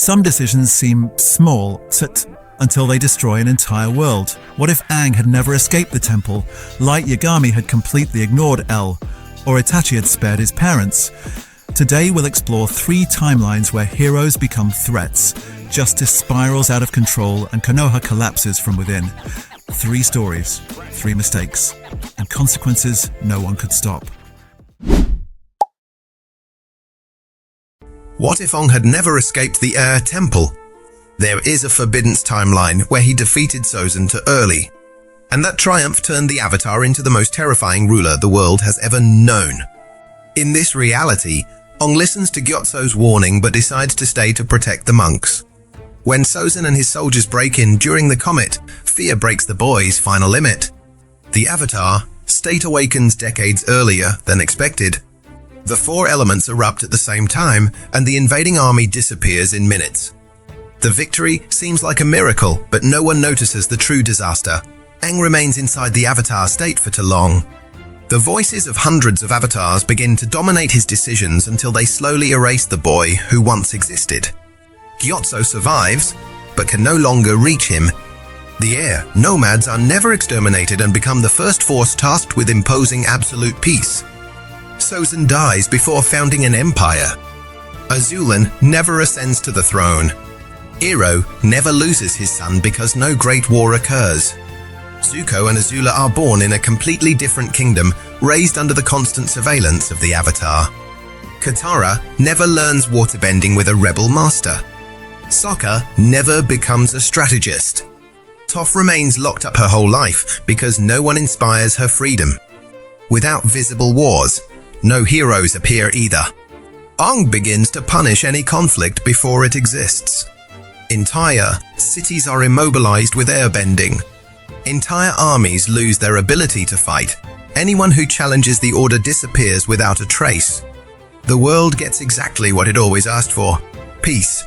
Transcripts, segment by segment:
Some decisions seem small, until they destroy an entire world. What if Aang had never escaped the temple, Light Yagami had completely ignored L, or Itachi had spared his parents? Today we'll explore 3 timelines where heroes become threats, justice spirals out of control, and Konoha collapses from within. 3 stories, 3 mistakes, and consequences no one could stop. What if Aang had never escaped the Air Temple? There is a Forbidden's timeline where he defeated Sozin too early, and that triumph turned the Avatar into the most terrifying ruler the world has ever known. In this reality, Aang listens to Gyatso's warning but decides to stay to protect the monks. When Sozin and his soldiers break in during the comet, fear breaks the boy's final limit. The Avatar state awakens decades earlier than expected. The 4 elements erupt at the same time, and the invading army disappears in minutes. The victory seems like a miracle, but no one notices the true disaster. Aang remains inside the Avatar state for too long. The voices of hundreds of Avatars begin to dominate his decisions until they slowly erase the boy who once existed. Gyatso survives, but can no longer reach him. The air nomads are never exterminated and become the first force tasked with imposing absolute peace. Sozin dies before founding an empire. Azulin never ascends to the throne. Iroh never loses his son because no great war occurs. Zuko and Azula are born in a completely different kingdom, raised under the constant surveillance of the Avatar. Katara never learns waterbending with a rebel master. Sokka never becomes a strategist. Toph remains locked up her whole life because no one inspires her freedom. Without visible wars, no heroes appear either. Aang begins to punish any conflict before it exists. Entire cities are immobilized with airbending. Entire armies lose their ability to fight. Anyone who challenges the order disappears without a trace. The world gets exactly what it always asked for: peace.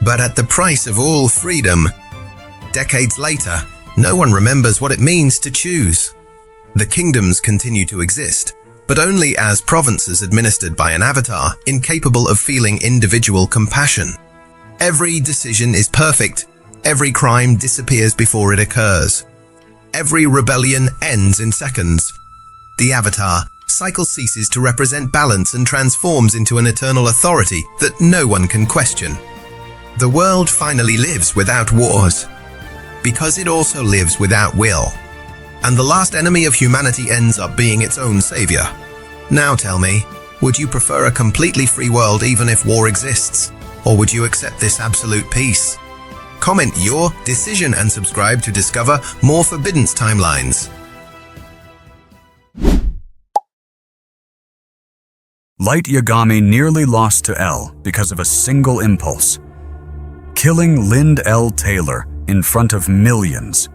But at the price of all freedom. Decades later, no one remembers what it means to choose. The kingdoms continue to exist, but only as provinces administered by an Avatar incapable of feeling individual compassion. Every decision is perfect. Every crime disappears before it occurs. Every rebellion ends in seconds. The Avatar cycle ceases to represent balance and transforms into an eternal authority that no one can question. The world finally lives without wars, because it also lives without will. And the last enemy of humanity ends up being its own savior. Now tell me, would you prefer a completely free world even if war exists? Or would you accept this absolute peace? Comment your decision and subscribe to discover more Forbidden's timelines. Light Yagami nearly lost to L because of a single impulse: killing Lind L. Taylor in front of millions.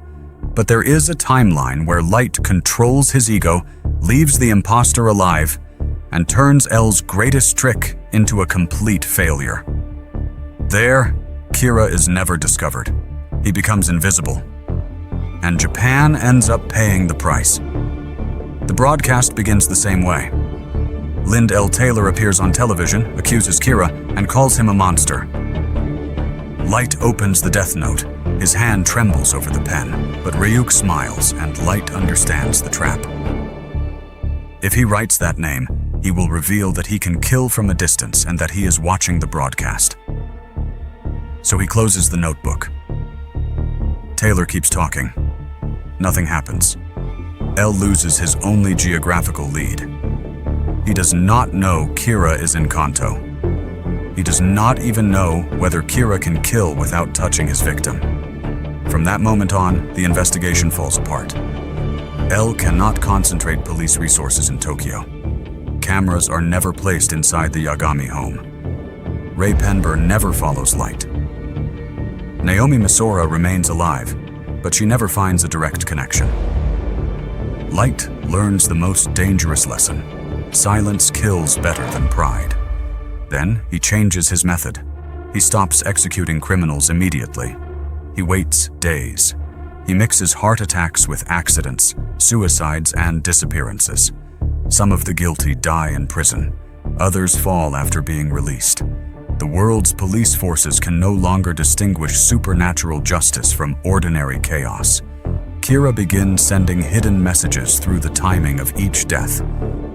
But there is a timeline where Light controls his ego, leaves the imposter alive, and turns L's greatest trick into a complete failure. There, Kira is never discovered. He becomes invisible. And Japan ends up paying the price. The broadcast begins the same way. Lind L. Taylor appears on television, accuses Kira, and calls him a monster. Light opens the Death Note. His hand trembles over the pen, but Ryuk smiles and Light understands the trap. If he writes that name, he will reveal that he can kill from a distance and that he is watching the broadcast. So he closes the notebook. Taylor keeps talking. Nothing happens. L loses his only geographical lead. He does not know Kira is in Kanto. He does not even know whether Kira can kill without touching his victim. From that moment on, the investigation falls apart. L cannot concentrate police resources in Tokyo. Cameras are never placed inside the Yagami home. Ray Penber never follows Light. Naomi Misora remains alive, but she never finds a direct connection. Light learns the most dangerous lesson: silence kills better than pride. Then he changes his method. He stops executing criminals immediately. He waits days. He mixes heart attacks with accidents, suicides, and disappearances. Some of the guilty die in prison. Others fall after being released. The world's police forces can no longer distinguish supernatural justice from ordinary chaos. Kira begins sending hidden messages through the timing of each death.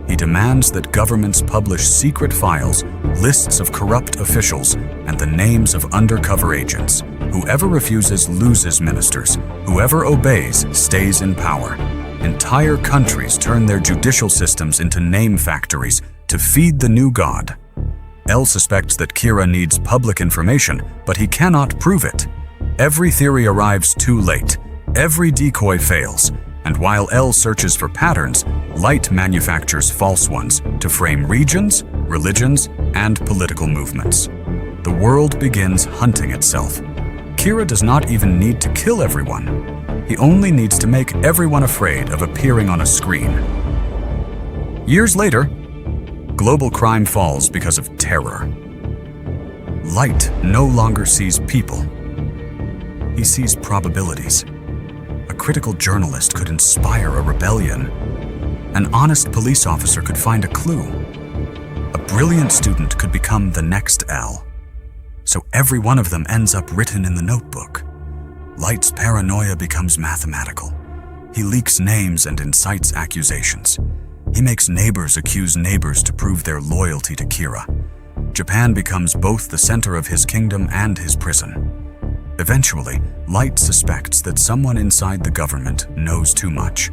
He demands that governments publish secret files, lists of corrupt officials, and the names of undercover agents. Whoever refuses loses ministers. Whoever obeys stays in power. Entire countries turn their judicial systems into name factories to feed the new god. L suspects that Kira needs public information, but he cannot prove it. Every theory arrives too late. Every decoy fails. And while L searches for patterns, Light manufactures false ones to frame regions, religions, and political movements. The world begins hunting itself. Kira does not even need to kill everyone. He only needs to make everyone afraid of appearing on a screen. Years later, global crime falls because of terror. Light no longer sees people. He sees probabilities. A critical journalist could inspire a rebellion. An honest police officer could find a clue. A brilliant student could become the next L. So every one of them ends up written in the notebook. Light's paranoia becomes mathematical. He leaks names and incites accusations. He makes neighbors accuse neighbors to prove their loyalty to Kira. Japan becomes both the center of his kingdom and his prison. Eventually, Light suspects that someone inside the government knows too much.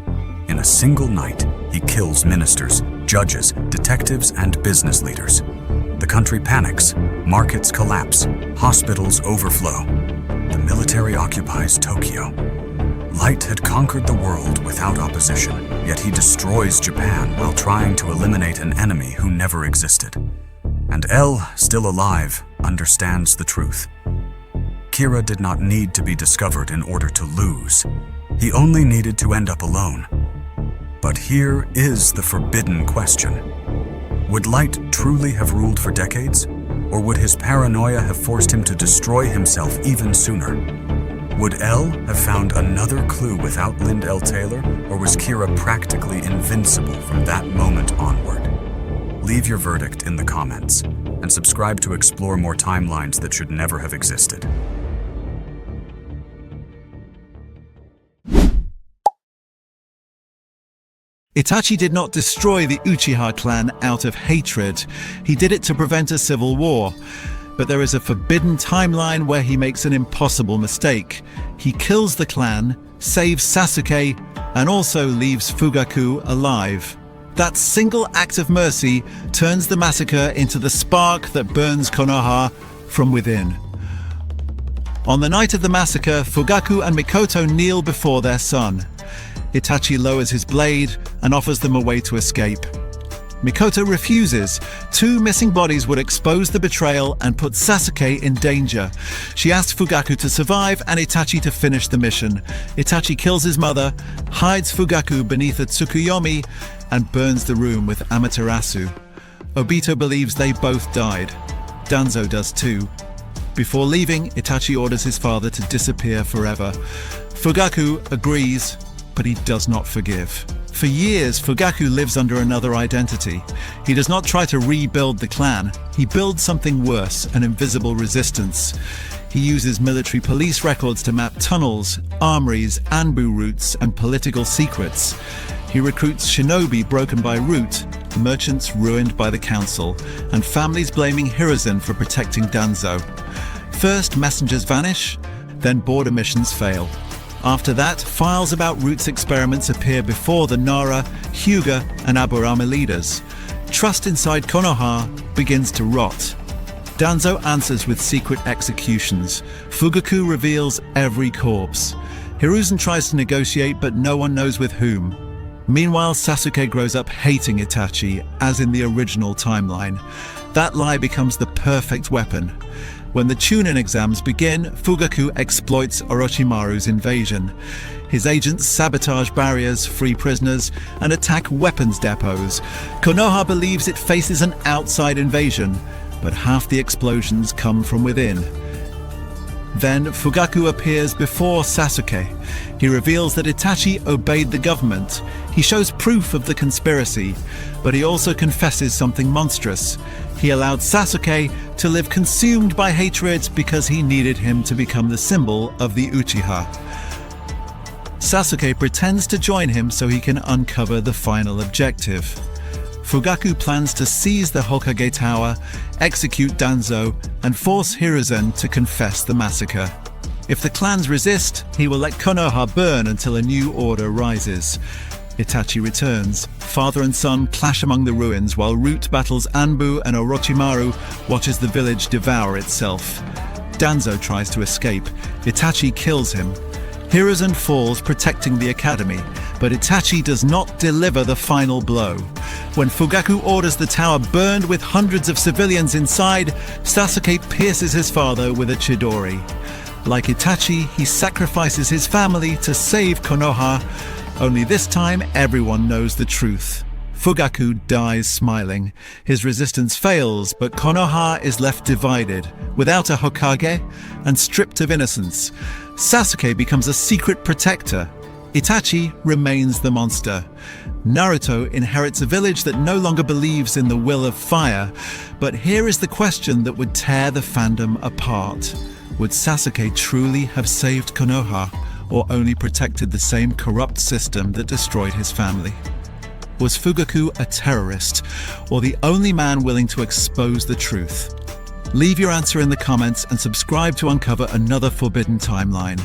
In a single night, he kills ministers, judges, detectives, and business leaders. The country panics, markets collapse, hospitals overflow. The military occupies Tokyo. Light had conquered the world without opposition, yet he destroys Japan while trying to eliminate an enemy who never existed. And L, still alive, understands the truth. Kira did not need to be discovered in order to lose. He only needed to end up alone. But here is the forbidden question. Would Light truly have ruled for decades? Or would his paranoia have forced him to destroy himself even sooner? Would L have found another clue without Lind L. Taylor? Or was Kira practically invincible from that moment onward? Leave your verdict in the comments, and subscribe to explore more timelines that should never have existed. Itachi did not destroy the Uchiha clan out of hatred. He did it to prevent a civil war. But there is a forbidden timeline where he makes an impossible mistake. He kills the clan, saves Sasuke, and also leaves Fugaku alive. That single act of mercy turns the massacre into the spark that burns Konoha from within. On the night of the massacre, Fugaku and Mikoto kneel before their son. Itachi lowers his blade and offers them a way to escape. Mikoto refuses. 2 missing bodies would expose the betrayal and put Sasuke in danger. She asks Fugaku to survive and Itachi to finish the mission. Itachi kills his mother, hides Fugaku beneath a Tsukuyomi, and burns the room with Amaterasu. Obito believes they both died. Danzo does too. Before leaving, Itachi orders his father to disappear forever. Fugaku agrees, but he does not forgive. For years, Fugaku lives under another identity. He does not try to rebuild the clan. He builds something worse, an invisible resistance. He uses military police records to map tunnels, armories, Anbu routes, and political secrets. He recruits shinobi broken by root, merchants ruined by the council, and families blaming Hiruzen for protecting Danzo. First, messengers vanish, then border missions fail. After that, files about Root's experiments appear before the Nara, Hyuga, and Aburame leaders. Trust inside Konoha begins to rot. Danzo answers with secret executions. Fugaku reveals every corpse. Hiruzen tries to negotiate, but no one knows with whom. Meanwhile, Sasuke grows up hating Itachi, as in the original timeline. That lie becomes the perfect weapon. When the Chunin exams begin, Fugaku exploits Orochimaru's invasion. His agents sabotage barriers, free prisoners, and attack weapons depots. Konoha believes it faces an outside invasion, but half the explosions come from within. Then Fugaku appears before Sasuke. He reveals that Itachi obeyed the government. He shows proof of the conspiracy, but he also confesses something monstrous. He allowed Sasuke to live consumed by hatred because he needed him to become the symbol of the Uchiha. Sasuke pretends to join him so he can uncover the final objective. Fugaku plans to seize the Hokage Tower, execute Danzo, and force Hiruzen to confess the massacre. If the clans resist, he will let Konoha burn until a new order rises. Itachi returns. Father and son clash among the ruins while Root battles Anbu and Orochimaru watches the village devour itself. Danzo tries to escape. Itachi kills him. Hiruzen falls protecting the academy, but Itachi does not deliver the final blow. When Fugaku orders the tower burned with hundreds of civilians inside, Sasuke pierces his father with a Chidori. Like Itachi, he sacrifices his family to save Konoha, only this time everyone knows the truth. Fugaku dies smiling. His resistance fails, but Konoha is left divided, without a Hokage, and stripped of innocence. Sasuke becomes a secret protector. Itachi remains the monster. Naruto inherits a village that no longer believes in the will of fire. But here is the question that would tear the fandom apart. Would Sasuke truly have saved Konoha, or only protected the same corrupt system that destroyed his family? Was Fugaku a terrorist, or the only man willing to expose the truth? Leave your answer in the comments and subscribe to uncover another forbidden timeline.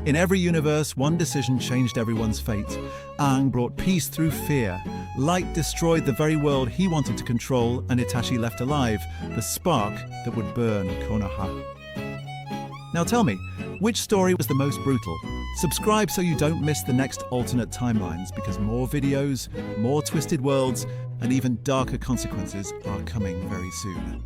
In every universe, one decision changed everyone's fate. Aang brought peace through fear. Light destroyed the very world he wanted to control, and Itachi left alive the spark that would burn Konoha. Now tell me, which story was the most brutal? Subscribe so you don't miss the next alternate timelines, because more videos, more twisted worlds, and even darker consequences are coming very soon.